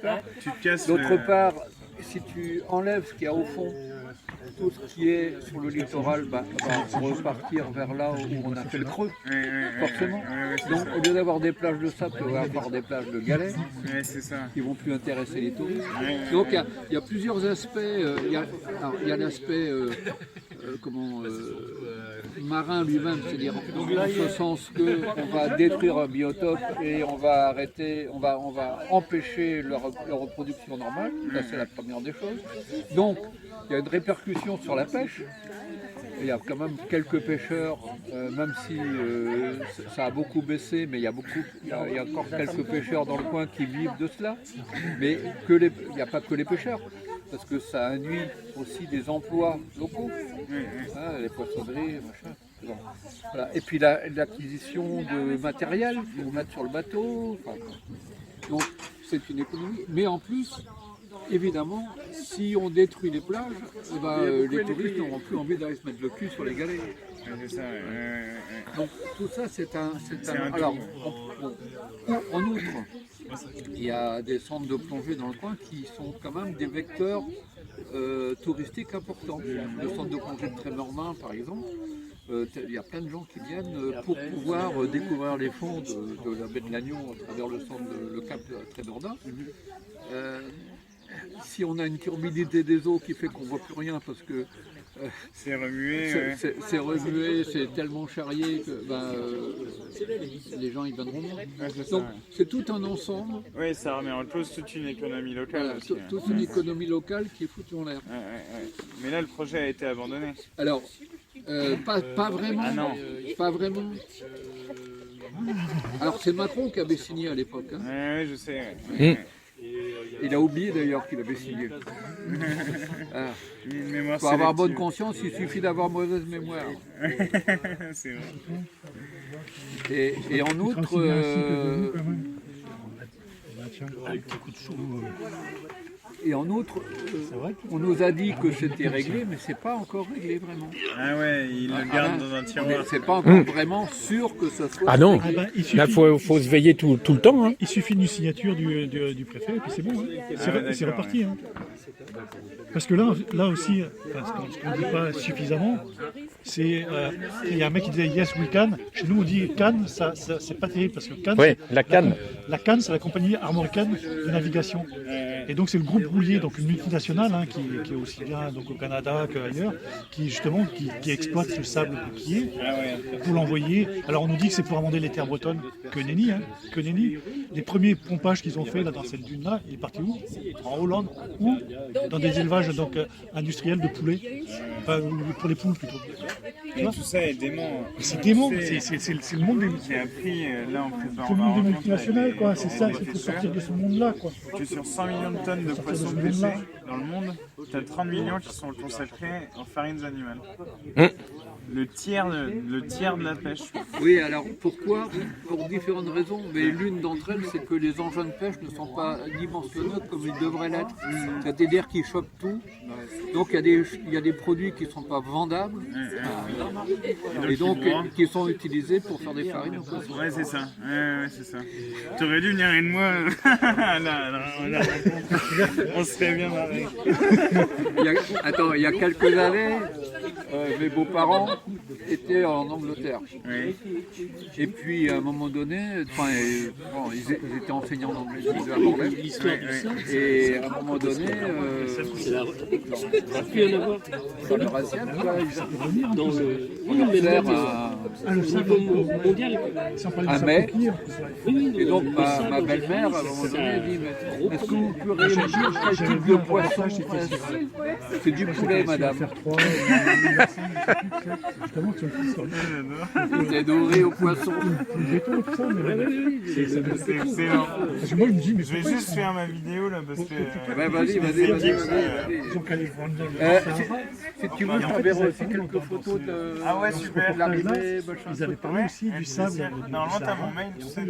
part. Tu te casses. D'autre part, si tu enlèves ce qu'il y a au fond, tout ce qui est sur le littoral va repartir vers là où on a fait le creux, forcément. Donc au lieu d'avoir des plages de sable, on va avoir des plages de galets qui vont plus intéresser les touristes. Donc il y a plusieurs aspects. Il y a l'aspect marin lui-même, c'est-à-dire dans ce sens qu'on va détruire un biotope et on va arrêter, on va empêcher leur reproduction normale. Ça c'est la première des choses. Donc il y a une répercussion sur la pêche. Il y a quand même quelques pêcheurs, même si ça a beaucoup baissé, mais il y a encore quelques pêcheurs dans le coin qui vivent de cela. Mais il n'y a pas que les pêcheurs, parce que ça induit aussi des emplois locaux, hein, les poissonneries, machin. Bon. Voilà. Et puis l'acquisition de matériel pour mettre sur le bateau. Enfin, donc c'est une économie, mais en plus. Évidemment, si on détruit les plages, les touristes n'auront plus envie d'aller se mettre le cul sur les galets. Donc tout ça, c'est un. Alors, en outre, il y a des centres de plongée dans le coin qui sont quand même des vecteurs touristiques importants. Le centre de plongée de Trémormin, par exemple, il y a plein de gens qui viennent pour pouvoir découvrir les fonds de la baie de Lannion à travers le cap de Trémormin. Si on a une turbidité des eaux qui fait qu'on ne voit plus rien parce que c'est remué, c'est remué, c'est tellement charrié que les gens ils viendront moins. Donc c'est tout un ensemble. Oui, ça remet en cause toute une économie locale. Voilà, aussi, toute une économie locale qui est foutue en l'air. Mais là, le projet a été abandonné. Alors, pas vraiment. Ah non. Pas vraiment. Alors c'est Macron qui avait signé à l'époque. Hein. Oui, je sais. Il a oublié d'ailleurs qu'il avait signé. Pour avoir bonne conscience, il suffit d'avoir mauvaise mémoire. C'est vrai. Et en outre, on nous a dit que c'était réglé, mais c'est pas encore réglé vraiment. Ah ouais, il le garde dans un tiroir. C'est pas encore vraiment sûr que ça soit. Ah non, là il faut se veiller tout le temps. Hein. Il suffit d'une signature du préfet et puis c'est bon. Hein. C'est reparti. Hein. Parce que là aussi, ce qu'on ne dit pas suffisamment, c'est il y a un mec qui disait yes we can. Chez nous on dit can, ça c'est pas terrible parce que can. Oui, la canne. La CAN, c'est la compagnie armoricaine de navigation. Et donc c'est le groupe Roulier, donc une multinationale qui est aussi bien donc, au Canada qu'ailleurs, qui justement qui exploite le sable coquillé pour l'envoyer. Alors on nous dit que c'est pour amender les terres bretonnes que nenni. Les premiers pompages qu'ils ont fait là, dans cette dune-là, il est parti où? En Hollande ou dans des élevages donc, industriels de poulets, enfin pour les poules plutôt. Et tout ça est dément. C'est dément, c'est le monde des... J'ai appris là en préparant. C'est le monde des multinationales, quoi. C'est ça, il faut sortir de ce monde-là, quoi. Que sur 100 millions de tonnes de poissons pêchés dans le monde, tu as 30 millions qui sont consacrés aux farines animales. Le tiers de la pêche. Oui, alors pourquoi? Pour différentes raisons, mais l'une d'entre elles, c'est que les engins de pêche ne sont pas dimensionnés comme ils devraient l'être. C'est-à-dire qu'ils chopent tout. Donc il y a des produits qui ne sont pas vendables et donc qui sont utilisés pour faire des farines au poisson. Ouais, c'est ça. C'est ça. Tu aurais dû venir une mois. Là. On serait bien marré. Il y a quelques années, mes beaux-parents étaient en Angleterre. Oui. Et puis à un moment donné, ils étaient enseignants d'anglais à Bordeaux. Et à un moment donné, dans le racial, ils faire un mets. Et donc ma belle-mère, à un moment donné, dit est-ce que vous pourriez me dire quel type de poisson c'est du poulet, madame. C'est doré au poisson. C'est excellent. Parce que moi, il me dit, mais Je vais juste faire ma vidéo là parce que. Vas-y. Si tu veux, je t'enverrai aussi quelques photos de Ah ouais, super. l'arrivée. ils avaient parlé aussi du sable. Normalement, t'as mon mail, tu sais.